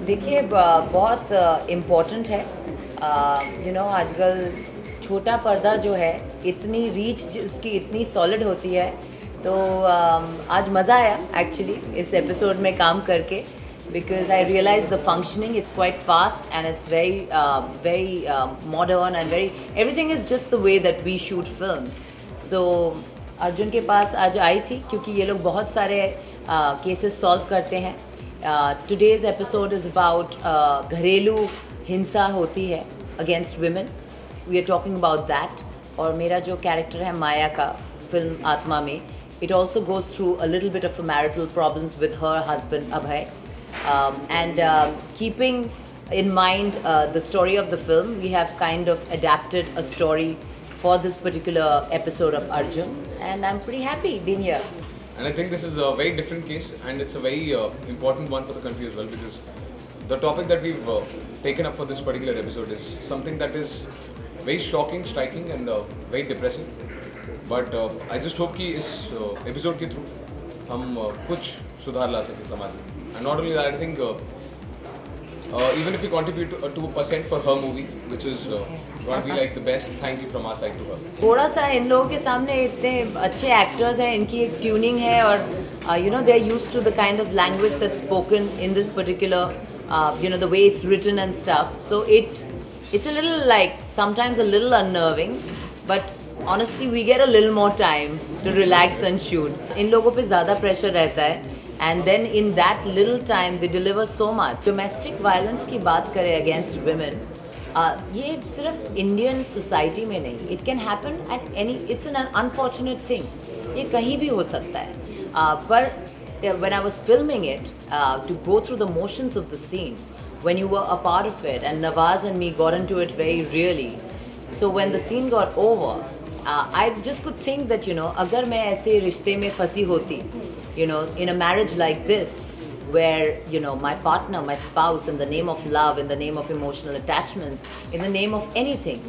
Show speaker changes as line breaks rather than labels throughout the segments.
देखिए बहुत इम्पोर्टेंट है। आजकल छोटा पर्दा जो है इतनी रीच उसकी इतनी सॉलिड होती है, तो आज मज़ा आया एक्चुअली इस एपिसोड में काम करके, because I realized the functioning, it's quite fast and it's very modern and everything is just the way that we shoot films. So Arjun के पास आज आई थी क्योंकि ये लोग बहुत सारे केसेस सॉल्व करते हैं। टुडेज़ एपिसोड इज़ अबाउट घरेलू हिंसा होती है against women, we are talking about that. और मेरा जो कैरेक्टर है माया का फिल्म आत्मा में, it also goes through a little bit of a marital problems with her husband Abhay, and keeping in mind the story of the film, we have kind of adapted a story for this particular episode of Arjun, and I'm pretty happy being here.
And I think this is a very different case, and it's a very important one for the country as well, because the topic that we've taken up for this particular episode is something that is very shocking, striking and very depressing. But I just hope कि इस episode के through हम कुछ सुधार ला सकें समाज में. And not only that, I think even if we contribute 2% for her movie, which is going to be like the best thank you from our side to her.
थोड़ा सा इन लोगों के सामने इतने अच्छे एक्टर्स हैं, इनकी एक ट्यूनिंग है और they are used to the kind of language that's spoken in this particular the way it's written and stuff. So it's a little like sometimes a little unnerving, but honestly we get a little more time to relax and shoot. इन लोगों पे ज़्यादा pressure रहता है, and then in that little time they deliver so much. Domestic violence की बात करें against women, ये सिर्फ इंडियन सोसाइटी में नहीं, it can happen at any, it's an unfortunate thing, ये कहीं भी हो सकता है। पर when I was filming it, to go through the motions of the scene, when you were a part of it, and Nawaz and me got into it very really, so when the scene got over, I just could think that अगर मैं ऐसे रिश्ते में फंसी होती, in a marriage like this, where my partner, my spouse, in the name of love, in the name of emotional attachments, in the name of anything,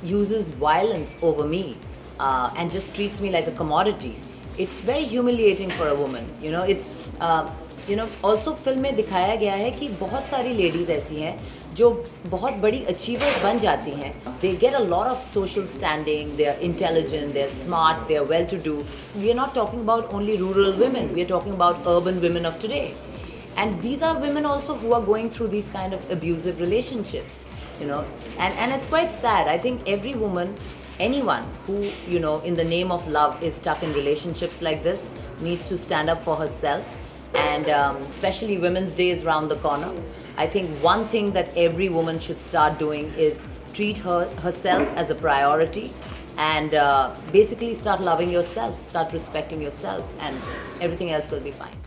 uses violence over me, and just treats me like a commodity, it's very humiliating for a woman. It's also film में दिखाया गया है कि बहुत सारी ladies ऐसी हैं जो बहुत बड़ी अचीवर्स बन जाती हैं. They get a lot of social standing, they are intelligent, they are smart, they are well to do. We are not talking about only rural women, we are talking about urban women of today. And these are women also who are going through these kind of abusive relationships, and it's quite sad. I think every woman, anyone who in the name of love is stuck in relationships like this needs to stand up for herself. And especially Women's Day is around the corner. I think one thing that every woman should start doing is treat herself as a priority, and basically start loving yourself, start respecting yourself, and everything else will be fine.